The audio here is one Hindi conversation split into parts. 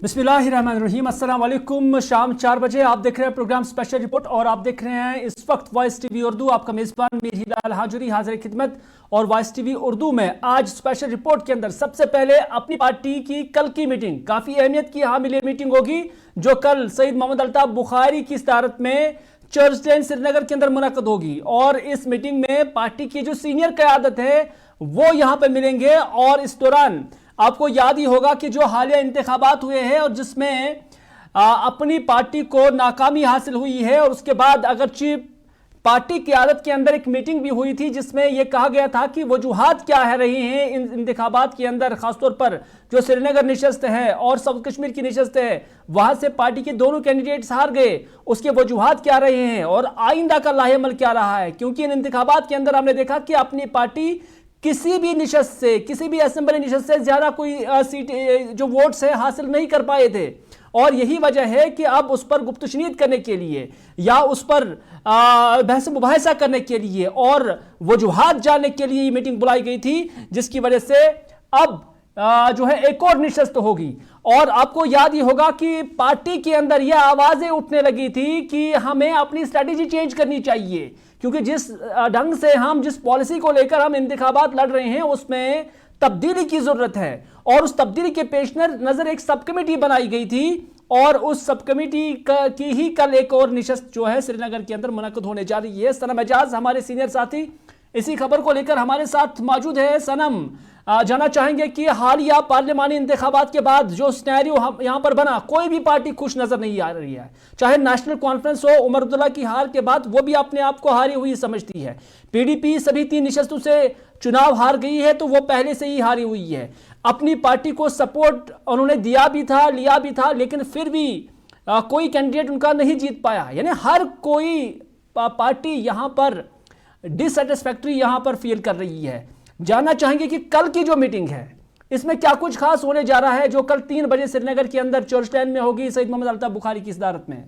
बिस्मिल्लाहिर्रहमानिर्रहीम, अस्सलाम वालेकुम। शाम 4 बजे आप देख रहे हैं प्रोग्राम स्पेशल रिपोर्ट और आप देख रहे हैं इस वक्त वॉइस टीवी उर्दू। आपका मेज़बान मीर हिलाल हाजुरी हाजिर खिदमत। और वॉइस टीवी उर्दू में आज स्पेशल रिपोर्ट के अंदर सबसे पहले अपनी पार्टी की कल की मीटिंग, काफ़ी अहमियत की हामिल मीटिंग होगी जो कल सईद मोहम्मद अल्ताफ बुखारी की सदारत में चर्च लेन श्रीनगर के अंदर मुनक्कद होगी। और इस मीटिंग में पार्टी की जो सीनियर क़यादत है वो यहाँ पर मिलेंगे। और इस दौरान आपको याद ही होगा कि जो हालिया इंतखाबात हुए हैं और जिसमें अपनी पार्टी को नाकामी हासिल हुई है, और उसके बाद अगरचे पार्टी क़यादत के अंदर एक मीटिंग भी हुई थी जिसमें यह कहा गया था कि वजूहात क्या है रही हैं इन इंतखाबात के अंदर, खासतौर पर जो श्रीनगर नशस्त है और सब कश्मीर की नशस्त है वहां से पार्टी के दोनों कैंडिडेट्स हार गए, उसके वजूहात क्या रहे हैं और आइंदा का लाहेअमल क्या रहा है। क्योंकि इन इंतखाबात के अंदर हमने देखा कि अपनी पार्टी किसी भी निशस्त से, किसी भी असेंबली निशस्त से ज्यादा कोई सीट जो वोट्स है हासिल नहीं कर पाए थे। और यही वजह है कि अब उस पर गुफ्तशनीद करने के लिए या उस पर बहस मुबाहिसा करने के लिए और वजूहात जानने के लिए ये मीटिंग बुलाई गई थी, जिसकी वजह से अब जो है एक और निशस्त होगी। और आपको याद ही होगा कि पार्टी के अंदर यह आवाजें उठने लगी थी कि हमें अपनी स्ट्रेटेजी चेंज करनी चाहिए, क्योंकि जिस ढंग से हम जिस पॉलिसी को लेकर हम इंतखाबात लड़ रहे हैं उसमें तब्दीली की जरूरत है। और उस तब्दीली के पेश नजर एक सब कमेटी बनाई गई थी और उस सब कमेटी की ही कल एक और निशस्त जो है श्रीनगर के अंदर मुनक्कद होने जा रही है। सनम एजाज हमारे सीनियर साथी इसी खबर को लेकर हमारे साथ मौजूद है। सनम, जानना चाहेंगे कि हालिया पार्लियामानी इंतखाबात के बाद जो सिनेरियो यहाँ पर बना, कोई भी पार्टी खुश नजर नहीं आ रही है। चाहे नेशनल कॉन्फ्रेंस हो, उमर अब्दुल्ला की हार के बाद वो भी अपने आप को हारी हुई समझती है। पीडीपी सभी 3 निशस्तों से चुनाव हार गई है तो वो पहले से ही हारी हुई है। अपनी पार्टी को सपोर्ट उन्होंने दिया भी था, लिया भी था, लेकिन फिर भी कोई कैंडिडेट उनका नहीं जीत पाया। यानी हर कोई पार्टी यहाँ पर डिससेटिस्फैक्ट्री यहाँ पर फील कर रही है। जानना चाहेंगे कि कल की जो मीटिंग है इसमें क्या कुछ खास होने जा रहा है जो कल 3 बजे श्रीनगर के अंदर चर्च लेन में होगी सईद मोहम्मद अल्ताफ बुखारी की सदारत में।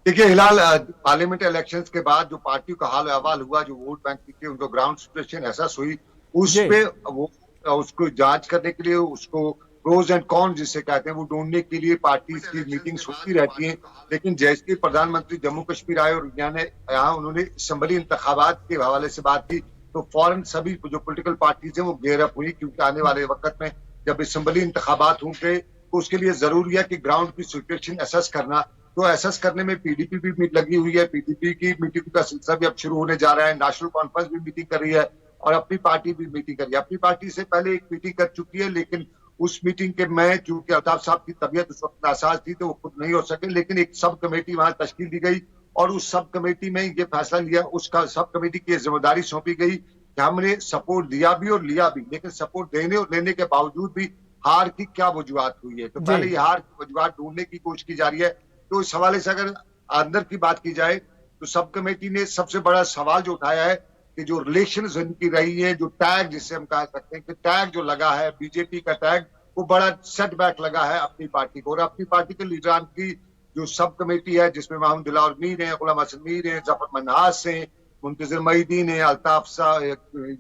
देखिए हिलाल, पार्लियामेंट इलेक्शंस के बाद जो पार्टी का हाल अहवाल हुआ, जो वोट बैंक की उनको ग्राउंड सिचुएशन एसेस हुई, उस पे वो उसको जांच करने के लिए, उसको प्रोज एंड कॉन जिसे कहते हैं वो ढूंढने के लिए पार्टी की मीटिंग्स होती रहती हैं। लेकिन जैसे प्रधानमंत्री जम्मू कश्मीर आए और यहाँ उन्होंने असेंबली इंतखाबात के हवाले से बात की तो फौरन सभी जो पॉलिटिकल पार्टीज हैं वो गेयर अप हुई, क्योंकि आने वाले वक्त में जब असेंबली इंतखाबात होंगे तो उसके लिए जरूरी है कि ग्राउंड की सिचुएशन एसेस करना। तो एसेस करने में पीडीपी भी लगी हुई है। पीडीपी की मीटिंग का सिलसिला भी अब शुरू होने जा रहा है। नेशनल कॉन्फ्रेंस भी मीटिंग कर रही है और अपनी पार्टी भी मीटिंग कर रही है। अपनी पार्टी से पहले एक मीटिंग कर चुकी है, लेकिन उस मीटिंग के में चूंकि अल्ताफ साहब की तबीयत उस वक्त नासाज थी तो वो खुद नहीं हो सके, लेकिन एक सब कमेटी वहां तश्कील दी गई और उस सब कमेटी में ये फैसला लिया, उसका सब कमेटी की जिम्मेदारी सौंपी गई कि हमने सपोर्ट दिया भी और लिया भी, लेकिन सपोर्ट देने और लेने के बावजूद भी हार की क्या वजूहात हुई है। तो पहले ये हार की वजूहात ढूंढने की कोशिश की जा रही है। तो इस हवाले से अगर अंदर की बात की जाए तो सब कमेटी ने सबसे बड़ा सवाल जो उठाया है कि जो रिलेशंस इनकी रही है, जो टैग जिसे हम कह सकते हैं कि टैग जो लगा है बीजेपी का टैग, वो बड़ा सेटबैक लगा है अपनी पार्टी को। और अपनी पार्टी के लीडरान की जो सब कमेटी है जिसमें मोहम्मद और मीर है, गुलाम हसन मीर है, जफर मन्हास है, मुंतजिर मईदीन है, अल्ताफ साहब,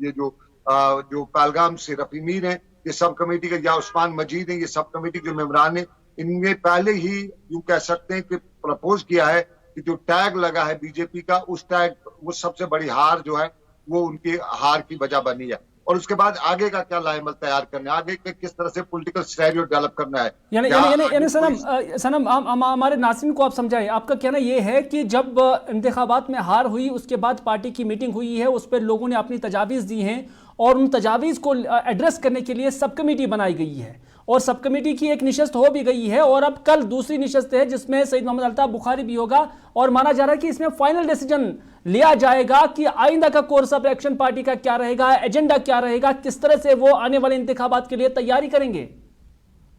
ये जो पहलगाम से रफी मीर है, ये सब कमेटी के, या उस्मान मजीद है, ये सब कमेटी के मेंबरान है। इनने पहले ही यूं कह सकते हैं कि प्रपोज किया है कि जो टैग लगा है बीजेपी का, उस टैग वो सबसे बड़ी हार जो है वो उनकी हार की वजह बनी है। और उसके बाद आगे का क्या लाएमल तैयार करना है, आगे किस तरह से पॉलिटिकल सिनेरियो डेवलप करना है। यानी सनम हमारे नाज़रीन को आप समझाएं, आपका कहना यह है कि जब इंतखाबात में हार हुई उसके बाद पार्टी की मीटिंग हुई है, उस पर लोगों ने अपनी तजावीज़ दी हैं और उन तजावीज़ को एड्रेस करने के लिए सब कमेटी बनाई गई है और सब कमेटी की एक निशस्त हो भी गई है। और अब कल दूसरी निशस्त है जिसमें सईद मोहम्मद अल्ताफ बुखारी भी होगा और माना जा रहा है कि इसमें फाइनल डिसीजन लिया जाएगा कि आइंदा का कोर्स ऑफ एक्शन पार्टी का क्या रहेगा, एजेंडा क्या रहेगा, किस तरह से वो आने वाले इंतखाबात के लिए तैयारी करेंगे।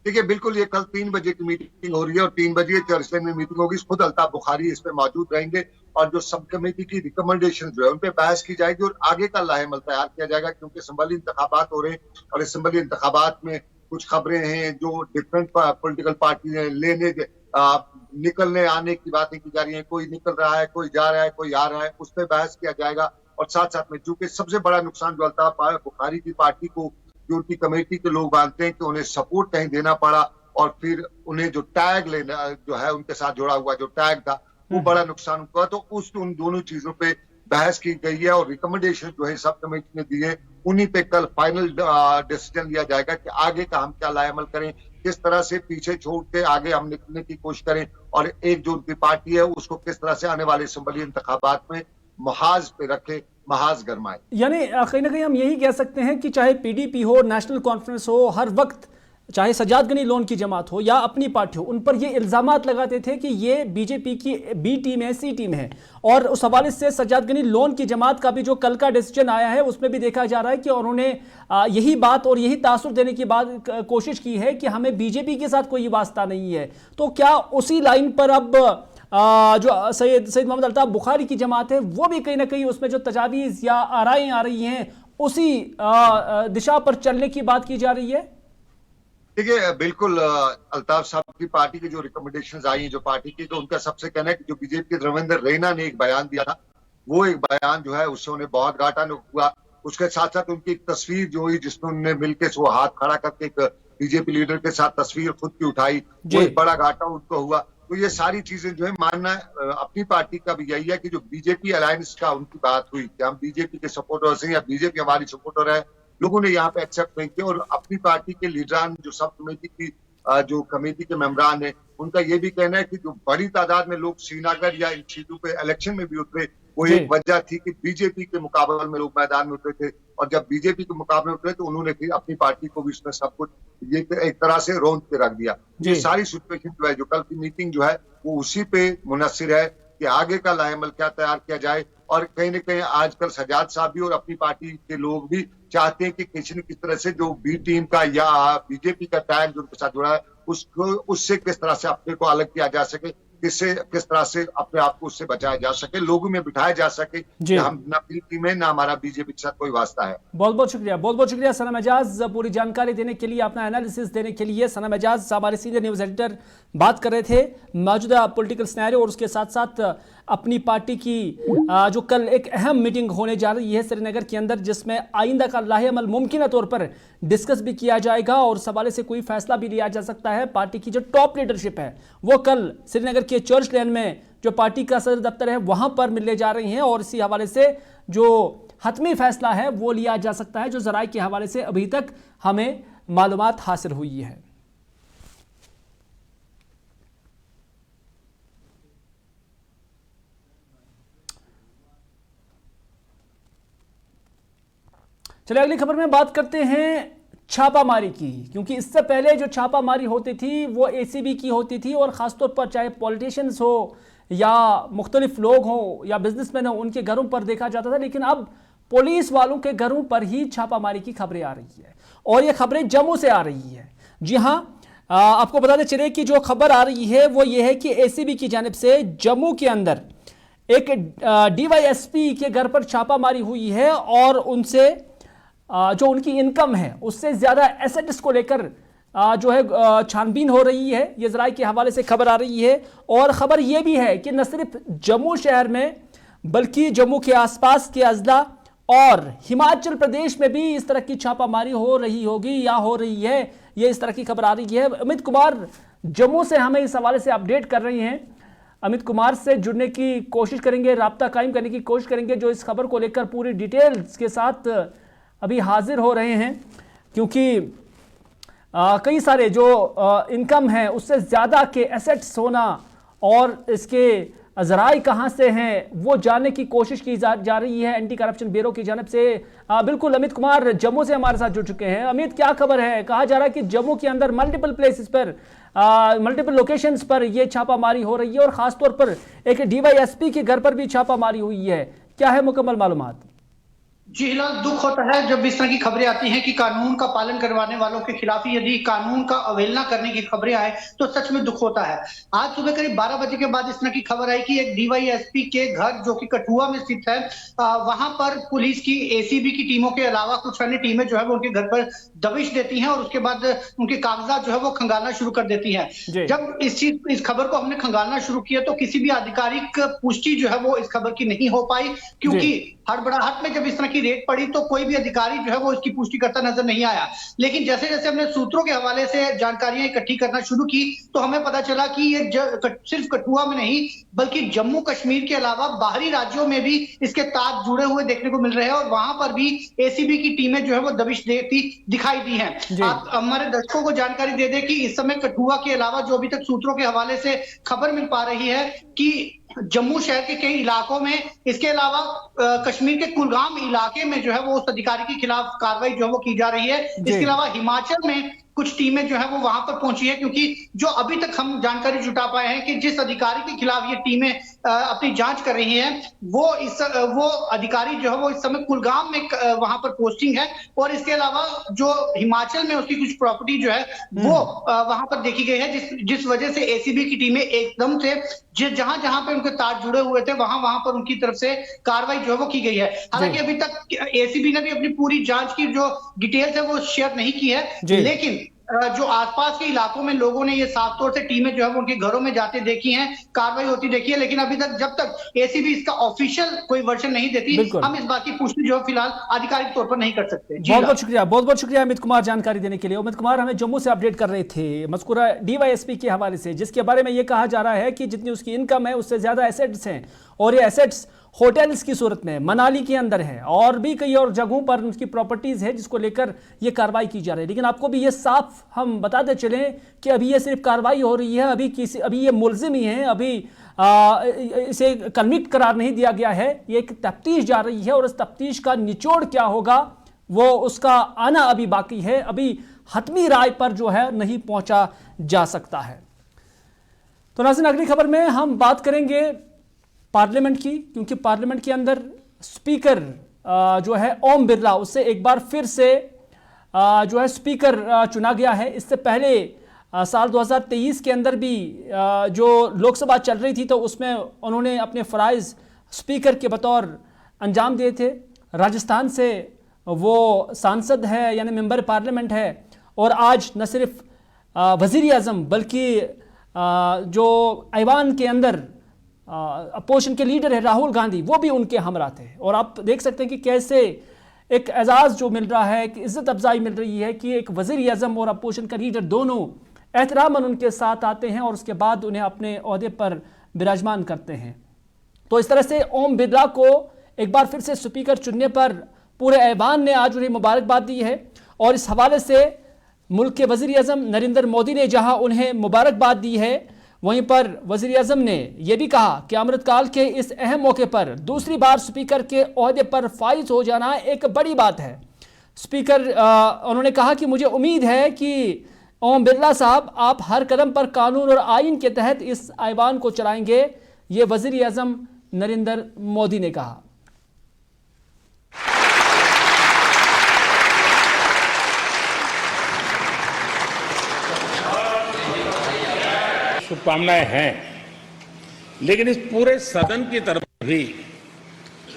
देखिए बिल्कुल, ये कल 3 बजे की मीटिंग हो रही है और 3 बजे चर्च लेन में मीटिंग होगी। खुद अल्ताफ बुखारी इस पे मौजूद रहेंगे और जो सब कमेटी की रिकमेंडेशन जो है उन पे बहस की जाएगी और आगे का लाहेमल तैयार किया जाएगा। क्योंकि असेंबली इंतखाबात हो रहे हैं और असेंबली इंतखाबात में कुछ खबरें हैं जो डिफरेंट पॉलिटिकल पार्टी लेने निकलने आने की बातें की जा रही है। कोई निकल रहा है, कोई जा रहा है, कोई आ रहा है, उस पर बहस किया जाएगा। और साथ साथ में चूंकि सबसे बड़ा नुकसान जो अल्ताफ बुखारी की पार्टी को, जो उनकी कमेटी के लोग मानते हैं कि उन्हें सपोर्ट कहीं देना पड़ा और फिर उन्हें जो टैग लेना जो है उनके साथ जुड़ा हुआ जो टैग था वो बड़ा नुकसान हुआ। तो उन दोनों चीजों पे बहस की गई है और रिकमेंडेशन जो है सब कमेटी ने दिए, उन्हीं पे कल फाइनल डिसीजन लिया जाएगा कि आगे का हम क्या लाएमल करें, किस तरह से पीछे छोड़ के आगे हम निकलने की कोशिश करें और एक जो उनकी पार्टी है उसको किस तरह से आने वाले असेंबली इंतखाबात में महाज पे रखे, महाज गरमाए। यानी कहीं ना कहीं हम यही कह सकते हैं कि चाहे पीडीपी हो, नेशनल कॉन्फ्रेंस हो, हर वक्त चाहे सज्जाद गनी लोन की जमात हो या अपनी पार्टी हो, उन पर ये इल्जामात लगाते थे कि ये बीजेपी की बी टीम है, सी टीम है। और उस हवाले से सज्जाद गनी लोन की जमात का भी जो कल का डिसीजन आया है उसमें भी देखा जा रहा है कि उन्होंने यही बात और यही तासुर देने की बात कोशिश की है कि हमें बीजेपी के साथ कोई वास्ता नहीं है। तो क्या उसी लाइन पर अब जो सैयद मोहम्मद अल्ताफ बुखारी की जमात है वो भी कहीं ना कहीं उसमें जो तजावीज़ या आराएं आ रही हैं उसी दिशा पर चलने की बात की जा रही है? देखिए बिल्कुल अल्ताफ साहब की पार्टी की जो रिकमेंडेशंस आई हैं जो पार्टी की, तो उनका सबसे कहना है कि जो बीजेपी के रविंद्र रैना ने एक बयान दिया था वो एक बयान जो है उससे उन्हें बहुत घाटा हुआ। उसके साथ साथ उनकी एक तस्वीर जो हुई जिसमें उन्होंने मिलकर वो हाथ खड़ा करके एक बीजेपी लीडर के साथ तस्वीर खुद की उठाई, वो एक बड़ा घाटा उनको हुआ। तो ये सारी चीजें जो है मानना अपनी पार्टी का भी यही है कि जो बीजेपी अलायंस का उनकी बात हुई कि हम बीजेपी के सपोर्टर्स हैं या बीजेपी हमारी सपोर्टर है, लोगों ने यहाँ पे एक्सेप्ट नहीं किया। और अपनी पार्टी के लीडरान जो सब कमेटी की जो कमेटी के मेंबरान है उनका ये भी कहना है कि जो बड़ी तादाद में लोग श्रीनगर या इन सीटों पे इलेक्शन में भी उतरे वो एक वजह थी कि बीजेपी के मुकाबले में लोग मैदान में उतरे थे, और जब बीजेपी के मुकाबले में उतरे तो उन्होंने फिर अपनी पार्टी को भी इसमें सब कुछ ये एक तरह से रौंद के रख दिया। ये सारी सिचुएशन जो है जो कल की मीटिंग जो है वो उसी पे मुनस्सिर है कि आगे का लाएमल क्या तैयार किया जाए। और कहीं न कहीं आजकल सज्जाद साहब भी और अपनी पार्टी के लोग भी चाहते हैं कि किसी न किस तरह से जो बी टीम का या बीजेपी का टैग जो उनके साथ जुड़ा है उसको उससे किस तरह से अपने को अलग किया जा सके, किस तरह से अपने आप को उससे बचाया जा सके, लोगों में बिठाया जा सके कि हम ना बी टीम है ना हमारा बीजेपी के साथ कोई वास्ता है। बहुत बहुत शुक्रिया सनम एजाज पूरी जानकारी देने के लिए, अपना एनालिसिस देने के लिए। सनम एजाज हमारे सीनियर न्यूज एडिटर बात कर रहे थे मौजूदा पॉलिटिकल सिनेरियो और उसके साथ साथ अपनी पार्टी की जो कल एक अहम मीटिंग होने जा रही है श्रीनगर के अंदर, जिसमें आइंदा का लाहेअमल मुमकिन तौर पर डिस्कस भी किया जाएगा और इस हवाले से कोई फैसला भी लिया जा सकता है। पार्टी की जो टॉप लीडरशिप है वो कल श्रीनगर के चर्च लेन में जो पार्टी का सदर दफ्तर है वहां पर मिलने जा रही हैं और इसी हवाले से जो हतमी फैसला है वो लिया जा सकता है, जो जराए के हवाले से अभी तक हमें मालूमात हासिल हुई है। चलिए अगली खबर में बात करते हैं छापामारी की, क्योंकि इससे पहले जो छापामारी होती थी वो एसीबी की होती थी और ख़ासतौर पर चाहे पॉलिटिशियंस हो या मुख्तलिफ लोग हों या बिजनेसमैन हो उनके घरों पर देखा जाता था, लेकिन अब पुलिस वालों के घरों पर ही छापामारी की खबरें आ रही है और ये खबरें जम्मू से आ रही है। जी हाँ, आपको बताते चले कि जो खबर आ रही है वो ये है कि एसीबी की जानिब से जम्मू के अंदर एक डीवाईएसपी के घर पर छापामारी हुई है और उनसे जो उनकी इनकम है उससे ज्यादा एसेट्स को लेकर जो है छानबीन हो रही है। ये जराए के हवाले से खबर आ रही है और खबर ये भी है कि न सिर्फ जम्मू शहर में बल्कि जम्मू के आसपास के अजला और हिमाचल प्रदेश में भी इस तरह की छापामारी हो रही होगी या हो रही है, ये इस तरह की खबर आ रही है। अमित कुमार जम्मू से हमें इस हवाले से अपडेट कर रही हैं। अमित कुमार से जुड़ने की कोशिश करेंगे, राब्ता कायम करने की कोशिश करेंगे जो इस खबर को लेकर पूरी डिटेल्स के साथ अभी हाजिर हो रहे हैं, क्योंकि कई सारे जो इनकम है उससे ज़्यादा के एसेट्स होना और इसके ज़राए कहाँ से हैं वो जानने की कोशिश की जा रही है एंटी करप्शन ब्यूरो की जानिब से। बिल्कुल अमित कुमार जम्मू से हमारे साथ जुड़ चुके हैं। अमित, क्या खबर है? कहा जा रहा है कि जम्मू के अंदर मल्टीपल प्लेसेस पर मल्टीपल लोकेशंस पर ये छापामारी हो रही है और ख़ासतौर पर एक डीवाईएसपी के घर पर भी छापामारी हुई है। क्या है मुकम्मल मालूमात? जी हिलाल, दुख होता है जब इस तरह की खबरें आती हैं कि कानून का पालन करवाने वालों के खिलाफ ही यदि कानून का अवहेलना करने की खबरें आए तो सच में दुख होता है। आज सुबह करीब 12 बजे के बाद इस तरह की खबर आई कि एक डीवाईएसपी के घर जो कि कठुआ में स्थित है वहां पर पुलिस की एसीबी की टीमों के अलावा कुछ अन्य टीमें जो है वो उनके घर पर दबिश देती हैं और उसके बाद उनके कागजात जो है वो खंगालना शुरू कर देती हैं। जब इस खबर को हमने खंगालना शुरू किया तो किसी भी आधिकारिक पुष्टि जो है वो इस खबर की नहीं हो पाई, क्योंकि हड़बड़ाहट में जब इस तरह की की रेड पड़ी तो कोई भी अधिकारी जो है वो इसकी पुष्टि करता नजर नहीं आया। लेकिन जैसे जैसे हमने सूत्रों के हवाले से जानकारियां इकट्ठी करना शुरू की तो हमें पता चला कि ये सिर्फ कठुआ में नहीं बल्कि जम्मू कश्मीर के अलावा बाहरी राज्यों में भी इसके तार जुड़े हुए देखने को मिल रहे हैं और वहां पर भी एसीबी की टीमें जो है वो दबिश देती दिखाई दी हैं। आप हमारे दर्शकों को जानकारी दे दें कि इस समय कठुआ के अलावा जो अभी तक सूत्रों के हवाले से खबर मिल पा रही है कि जम्मू शहर के कई इलाकों में, इसके अलावा कश्मीर के कुलगाम इलाके में जो है वो उस अधिकारी के खिलाफ कार्रवाई जो है वो की जा रही है। इसके अलावा हिमाचल में कुछ टीमें जो है वो वहां पर पहुंची है, क्योंकि जो अभी तक हम जानकारी जुटा पाए हैं कि जिस अधिकारी के खिलाफ ये टीमें अपनी जांच कर रही हैं वो अधिकारी जो है वो इस समय कुलगाम में वहां पर पोस्टिंग है और इसके अलावा जो हिमाचल में उसकी कुछ प्रॉपर्टी जो है वो वहां पर देखी गई है, जिस वजह से एसीबी की टीमें एकदम से जहां जहां पे उनके तार जुड़े हुए थे वहां वहां पर उनकी तरफ से कार्रवाई जो है वो की गई है। हालांकि अभी तक एसीबी ने भी अपनी पूरी जांच की जो डिटेल्स है वो शेयर नहीं की है, लेकिन जो आसपास के इलाकों में लोगों ने ये साफ तौर से टीमें जो है वो उनके घरों में जाते देखी हैं, कार्रवाई होती देखी है, लेकिन अभी तक जब तक एसीबी इसका ऑफिशियल कोई वर्जन नहीं देती हम इस बात की पुष्टि जो फिलहाल आधिकारिक तौर पर नहीं कर सकते। बहुत बहुत शुक्रिया अमित कुमार जानकारी देने के लिए। अमित कुमार हमें जम्मू से अपडेट कर रहे थे मज़कूरा डीवाईएसपी के हवाले से, जिसके बारे में यह कहा जा रहा है कि जितनी उसकी इनकम है उससे ज्यादा एसेट्स हैं और ये एसेट्स होटल्स की सूरत में मनाली के अंदर है और भी कई और जगहों पर उनकी प्रॉपर्टीज है जिसको लेकर ये कार्रवाई की जा रही है। लेकिन आपको भी ये साफ हम बताते चलें कि अभी ये सिर्फ कार्रवाई हो रही है, अभी ये मुलजिम ही है, अभी इसे कन्विक्ट करार नहीं दिया गया है, ये एक तफ्तीश जा रही है और इस तफ्तीश का निचोड़ क्या होगा वो उसका आना अभी बाकी है, अभी हतमी राय पर जो है नहीं पहुंचा जा सकता है। तो नाज़रीन अगली खबर में हम बात करेंगे पार्लियामेंट की, क्योंकि पार्लियामेंट के अंदर स्पीकर जो है ओम बिरला, उससे एक बार फिर से जो है स्पीकर चुना गया है। इससे पहले साल 2023 के अंदर भी जो लोकसभा चल रही थी तो उसमें उन्होंने अपने फ़राइज़ स्पीकर के बतौर अंजाम दिए थे। राजस्थान से वो सांसद है यानी मेंबर पार्लियामेंट है और आज न सिर्फ वज़ीर आज़म बल्कि जो ऐवान के अंदर अपोजिशन के लीडर है राहुल गांधी, वो भी उनके हमरा थे। और आप देख सकते हैं कि कैसे एक एजाज़ जो मिल रहा है, कि इज़्ज़त अफजाई मिल रही है कि एक वज़ीर आज़म और अपोजिशन का लीडर दोनों एहतरामन उनके साथ आते हैं और उसके बाद उन्हें अपने ओहदे पर विराजमान करते हैं। तो इस तरह से ओम बिरला को एक बार फिर से स्पीकर चुनने पर पूरे ऐवान ने आज उन्हें मुबारकबाद दी है और इस हवाले से मुल्क के वज़ीर आज़म नरेंद्र मोदी ने जहां उन्हें मुबारकबाद दी है, वहीं पर वज़ीर आज़म ने यह भी कहा कि अमृतकाल के इस अहम मौके पर दूसरी बार स्पीकर के ओहदे पर फाइज हो जाना एक बड़ी बात है। स्पीकर उन्होंने कहा कि मुझे उम्मीद है कि ओम बिरला साहब आप हर कदम पर कानून और आइन के तहत इस ऐवान को चलाएंगे, ये वज़ीर आज़म नरेंद्र मोदी ने कहा। शुभकामनाएं हैं, लेकिन इस पूरे सदन की तरफ भी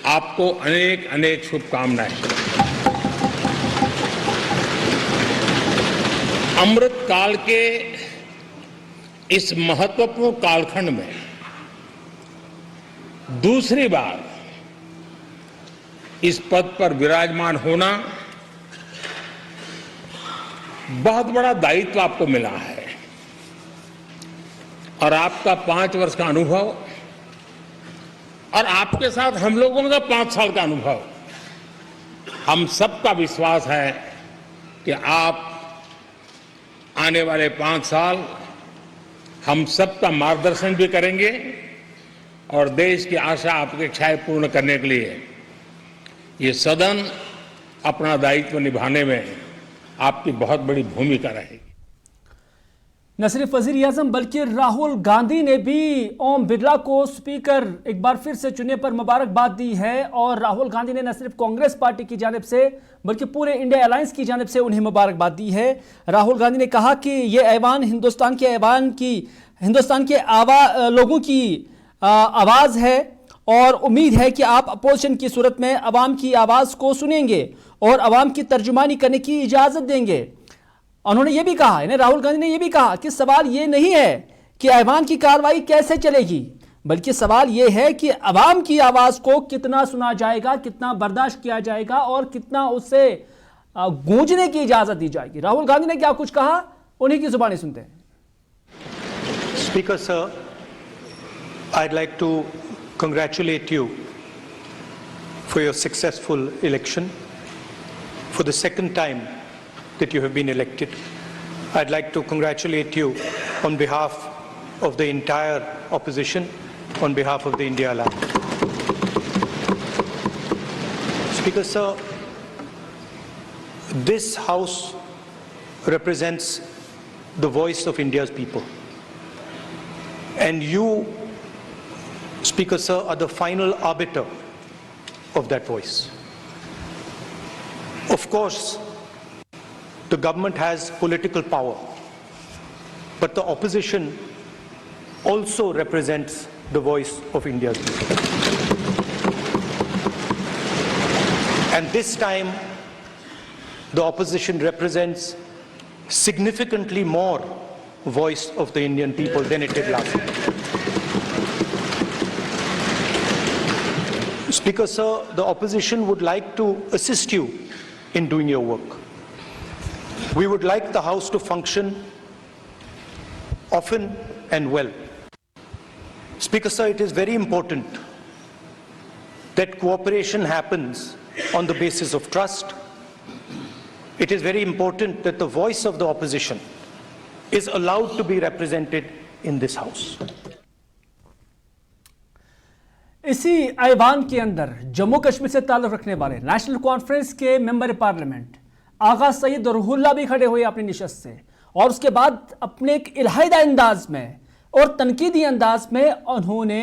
आपको अनेक अनेक शुभकामनाएं। अमृत काल के इस महत्वपूर्ण कालखंड में दूसरी बार इस पद पर विराजमान होना बहुत बड़ा दायित्व आपको मिला है और आपका 5 वर्ष का अनुभव और आपके साथ हम लोगों का 5 साल का अनुभव, हम सबका विश्वास है कि आप आने वाले 5 साल हम सबका मार्गदर्शन भी करेंगे और देश की आशा अपेक्षाएं पूर्ण करने के लिए ये सदन अपना दायित्व निभाने में आपकी बहुत बड़ी भूमिका रहेगी। न सिर्फ वज़ीर आज़म बल्कि राहुल गांधी ने भी ओम बिरला को स्पीकर एक बार फिर से चुनने पर मुबारकबाद दी है और राहुल गांधी ने न सिर्फ कांग्रेस पार्टी की जानिब से बल्कि पूरे इंडिया अलायंस की जानिब से उन्हें मुबारकबाद दी है। राहुल गांधी ने कहा कि ये ऐवान हिंदुस्तान के लोगों की आवाज़ है और उम्मीद है कि आप अपोजिशन की सूरत में अवाम की आवाज़ को सुनेंगे और अवाम की तर्जुमानी करने की इजाज़त देंगे। उन्होंने ये भी कहा, राहुल गांधी ने यह भी कहा कि सवाल ये नहीं है कि ऐवान की कार्रवाई कैसे चलेगी, बल्कि सवाल यह है कि अवाम की आवाज को कितना सुना जाएगा, कितना बर्दाश्त किया जाएगा और कितना उसे गूंजने की इजाजत दी जाएगी। राहुल गांधी ने क्या कुछ कहा, उन्हीं की जुबानी सुनते हैं। Speaker sir, I'd like to congratulate you for your successful election. For the second time that you have been elected, I'd like to congratulate you on behalf of the entire opposition, on behalf of the India Alliance. Speaker sir, this House represents the voice of India's people. And you, Speaker sir, are the final arbiter of that voice. Of course, the government has political power, but the opposition also represents the voice of India's people. And this time, the opposition represents significantly more voice of the Indian people than it did last time. Speaker sir, the opposition would like to assist you in doing your work. We would like the House to function often and well. Speaker sir, it is very important that cooperation happens on the basis of trust. It is very important that the voice of the opposition is allowed to be represented in this House. इसी ऐवान के अंदर जम्मू कश्मीर से ताल्लुक रखने वाले नेशनल कॉन्फ्रेंस के मेंबर पार्लियामेंट आगा सईद रुहुल्ला भी खड़े हुए अपनी निशस्त से, और उसके बाद अपने एक इलाहिदा अंदाज में और तनकीदी अंदाज में उन्होंने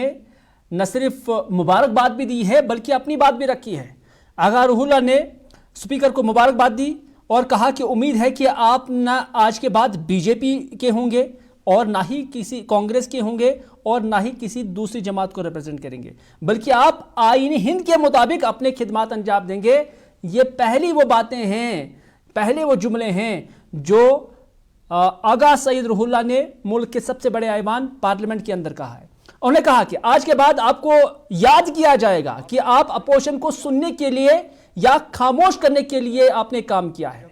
न सिर्फ मुबारकबाद भी दी है बल्कि अपनी बात भी रखी है। आगा रुहुल्ला ने स्पीकर को मुबारकबाद दी और कहा कि उम्मीद है कि आप ना आज के बाद बीजेपी के होंगे और ना ही किसी कांग्रेस के होंगे और ना ही किसी दूसरी जमात को रिप्रेजेंट करेंगे, बल्कि आप आईन हिंद के मुताबिक अपने खिदमात अंजाम देंगे। ये पहली वो बातें हैं, पहले वो जुमले हैं जो आगा सईद रुहुल्ला ने मुल्क के सबसे बड़े ऐवान पार्लियामेंट के अंदर कहा है। उन्होंने कहा कि आज के बाद आपको याद किया जाएगा कि आप अपोजिशन को सुनने के लिए या खामोश करने के लिए आपने काम किया है,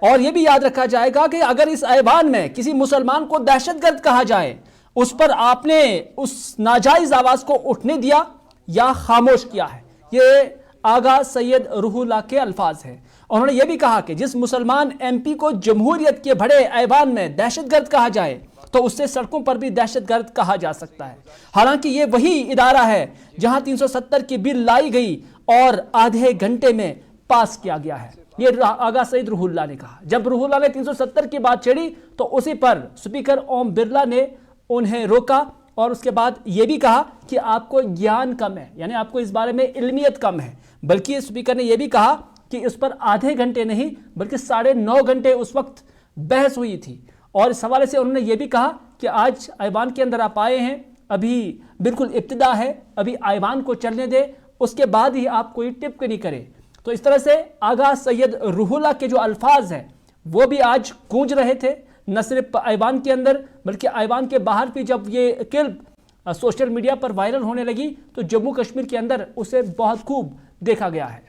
और यह भी याद रखा जाएगा कि अगर इस ऐवान में किसी मुसलमान को दहशतगर्द कहा जाए, उस पर आपने उस नाजायज आवाज को उठने दिया या खामोश किया है। ये आगा सैयद रुहुल्ला के अल्फाज हैं। उन्होंने यह भी कहा कि जिस मुसलमान एमपी को जमहूरियत के बड़े ऐवान में दहशतगर्द कहा जाए तो उससे सड़कों पर भी दहशतगर्द कहा जा सकता है। हालांकि ये वही इदारा है जहां 370 की बिल लाई गई और आधे घंटे में पास किया गया है। ये आगा सईद रुहुल्ला ने कहा। जब रुहुल्ला ने 370 की बात छेड़ी तो उसी पर स्पीकर ओम बिरला ने उन्हें रोका और उसके बाद यह भी कहा कि आपको ज्ञान कम है, यानी आपको इस बारे में इल्मियत कम है। बल्कि स्पीकर ने यह भी कहा कि इस पर आधे घंटे नहीं बल्कि 9.5 घंटे उस वक्त बहस हुई थी। और इस हवाले से उन्होंने यह भी कहा कि आज ऐवान के अंदर आप आए हैं, अभी बिल्कुल इब्तिदा है, अभी ऐवान को चलने दे, उसके बाद ही आप कोई टिप्पणी करें। तो इस तरह से आगा सैयद रुहुल्ला के जो अल्फाज हैं वो भी आज गूंज रहे थे, न सिर्फ ऐवान के अंदर बल्कि ऐवान के बाहर भी। जब ये क्लिप सोशल मीडिया पर वायरल होने लगी तो जम्मू कश्मीर के अंदर उसे बहुत खूब देखा गया है।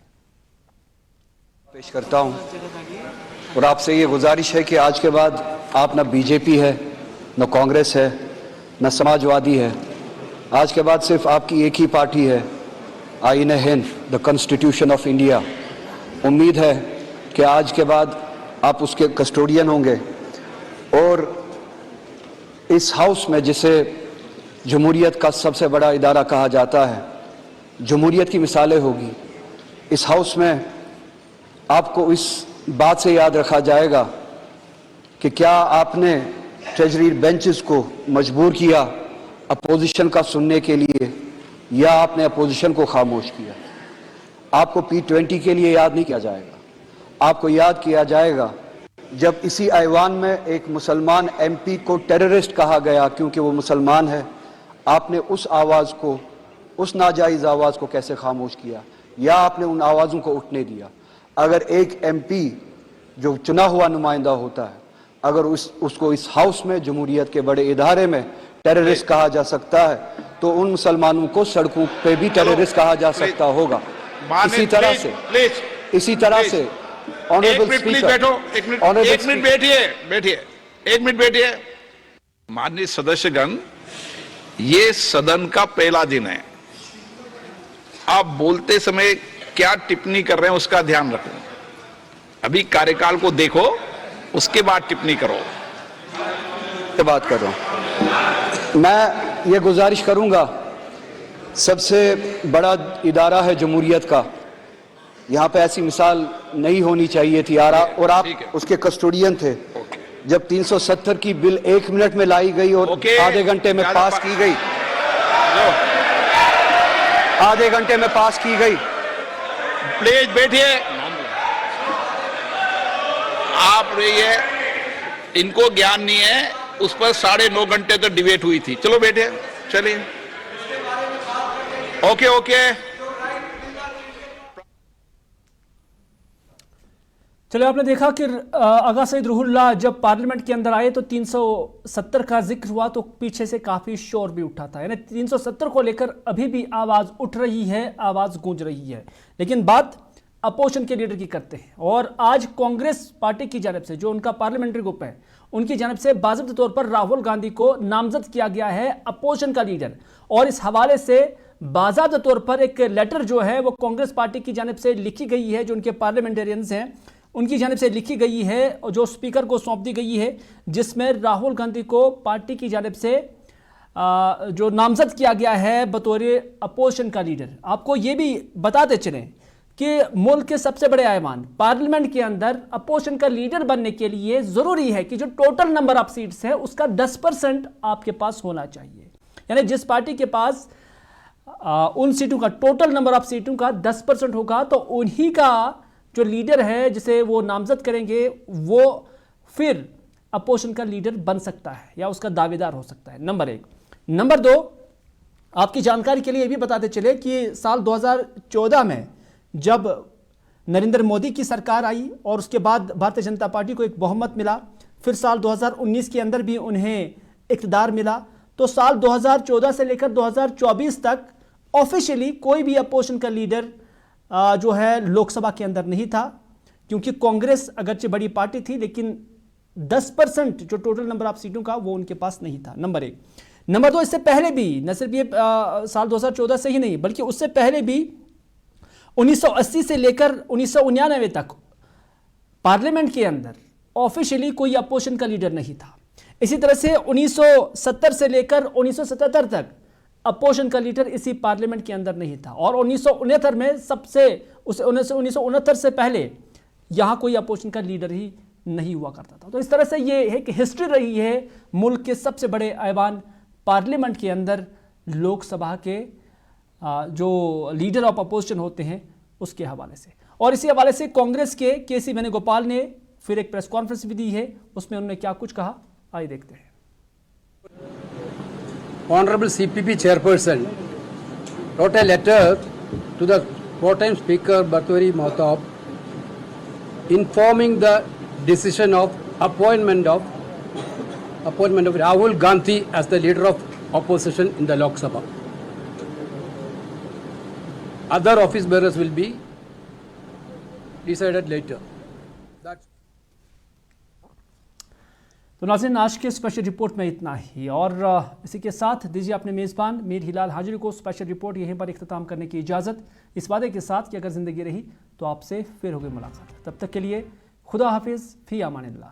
पेश करता हूं और आपसे ये गुजारिश है कि आज के बाद आप न बीजेपी है, न कांग्रेस है, न समाजवादी है। आज के बाद सिर्फ आपकी एक ही पार्टी है, आईन Hind, the constitution of India. उम्मीद है कि आज के बाद आप उसके कस्टोडियन होंगे और इस हाउस में, जिसे जमहूरियत का सबसे बड़ा इदारा कहा जाता है, जमहूरियत की मिसालें होगी। इस हाउस में आपको इस बात से याद रखा जाएगा कि क्या आपने ट्रेजरी बेंचेस को मजबूर किया अपोजिशन का सुनने के लिए या आपने अपोजिशन को खामोश किया। आपको P20 के लिए याद नहीं किया जाएगा, आपको याद किया जाएगा जब इसी ऐवान में एक मुसलमान MP को टेररिस्ट कहा गया क्योंकि वो मुसलमान है। आपने उस आवाज़ को, उस नाजायज़ आवाज़ को कैसे खामोश किया या आपने उन आवाज़ों को उठने दिया। अगर एक MP जो चुना हुआ नुमाइंदा होता है, अगर उसको इस हाउस में जमहूरियत के बड़े इदारे में टेररिस्ट कहा जा सकता है तो उन मुसलमानों को सड़कों पे भी टेररिस्ट कहा जा सकता होगा। इसी तरह से ऑनरेबल स्पीकर, एक मिनट बैठिए। माननीय सदस्यगण, ये सदन का पहला दिन है। आप बोलते समय क्या टिप्पणी कर रहे हैं उसका ध्यान रखो। अभी कार्यकाल को देखो, उसके बाद टिप्पणी करो। बात कर रहा हूं मैं, ये गुजारिश करूंगा, सबसे बड़ा इदारा है जमहूरियत का, यहाँ पे ऐसी मिसाल नहीं होनी चाहिए थी और आप उसके कस्टोडियन थे जब 370 की बिल 1 मिनट में लाई गई और आधे घंटे में पास की गई, आधे घंटे में पास की गई। प्लीज बैठिए, आप रहिए। इनको ज्ञान नहीं है, उस पर 9.5 घंटे तक डिबेट हुई थी। चलो बैठे, चलिए। ओके। चलिए, आपने देखा कि आगा सईद रूहुल्लाह जब पार्लियामेंट के अंदर आए तो 370 का जिक्र हुआ तो पीछे से काफी शोर भी उठा था। यानी 370 को लेकर अभी भी आवाज उठ रही है, आवाज गूंज रही है। लेकिन बात अपोजिशन के लीडर की करते हैं और आज कांग्रेस पार्टी की जानब से, जो उनका पार्लियामेंट्री ग्रुप है, उनकी जानब से बाज़ाब्ते तौर पर राहुल गांधी को नामजद किया गया है अपोजिशन का लीडर। और इस हवाले से बाज़ाब्ते तौर पर एक लेटर जो है वो कांग्रेस पार्टी की जानब से लिखी गई है, जो उनके पार्लियामेंटेरियंस हैं उनकी जानब से लिखी गई है और जो स्पीकर को सौंप दी गई है, जिसमें राहुल गांधी को पार्टी की जानब से जो नामजद किया गया है बतौर अपोजिशन का लीडर। आपको ये भी बताते चलें कि मुल्क के सबसे बड़े ऐवान पार्लियामेंट के अंदर अपोजिशन का लीडर बनने के लिए ज़रूरी है कि जो टोटल नंबर ऑफ सीट्स है उसका 10% आपके पास होना चाहिए। यानी जिस पार्टी के पास उन सीटों का टोटल नंबर ऑफ सीटों का 10% होगा तो उन्हीं का जो लीडर है जिसे वो नामजद करेंगे वो फिर अपोजिशन का लीडर बन सकता है या उसका दावेदार हो सकता है। नंबर 1। नंबर 2, आपकी जानकारी के लिए भी बताते चले कि साल 2014 में जब नरेंद्र मोदी की सरकार आई और उसके बाद भारतीय जनता पार्टी को एक बहुमत मिला, फिर साल 2019 के अंदर भी उन्हें इक़्तिदार मिला, तो साल 2014 से लेकर 2024 तक ऑफिशियली कोई भी अपोजिशन का लीडर जो है लोकसभा के अंदर नहीं था, क्योंकि कांग्रेस अगरचे बड़ी पार्टी थी लेकिन 10% जो टोटल नंबर ऑफ सीटों का वो उनके पास नहीं था। नंबर 1। नंबर 2, इससे पहले भी, न सिर्फ ये साल 2014 से ही नहीं बल्कि उससे पहले भी 1980 से लेकर 1999 तक पार्लियामेंट के अंदर ऑफिशियली कोई अपोजिशन का लीडर नहीं था। इसी तरह से 1970 से लेकर 1977 तक अपोजिशन का लीडर इसी पार्लियामेंट के अंदर नहीं था और 1969 में सबसे 1969 से पहले यहां कोई अपोजिशन का लीडर ही नहीं हुआ करता था। तो इस तरह से ये एक हिस्ट्री रही है मुल्क के सबसे बड़े ऐवान पार्लियामेंट के अंदर लोकसभा के जो लीडर ऑफ अपोजिशन होते हैं उसके हवाले से। और इसी हवाले से कांग्रेस के केसी वेणुगोपाल ने फिर एक प्रेस कॉन्फ्रेंस भी दी है, उसमें उन्होंने क्या कुछ कहा, आइए देखते हैं। Honorable CPP Chairperson wrote a letter to the four-time Speaker Bartwari Mahtab informing the decision of appointment of Rahul Gandhi as the leader of opposition in the Lok Sabha. Other office bearers will be decided later. That's तो नाज़रीन, आज के स्पेशल रिपोर्ट में इतना ही और इसी के साथ दीजिए अपने मेज़बान मीर हिलाल हाजिरी को स्पेशल रिपोर्ट यहीं पर इख्तिताम करने की इजाज़त, इस वादे के साथ कि अगर ज़िंदगी रही तो आपसे फिर होगी मुलाकात। तब तक के लिए खुदा हाफिज़, फ़ी अमानिल्लाह।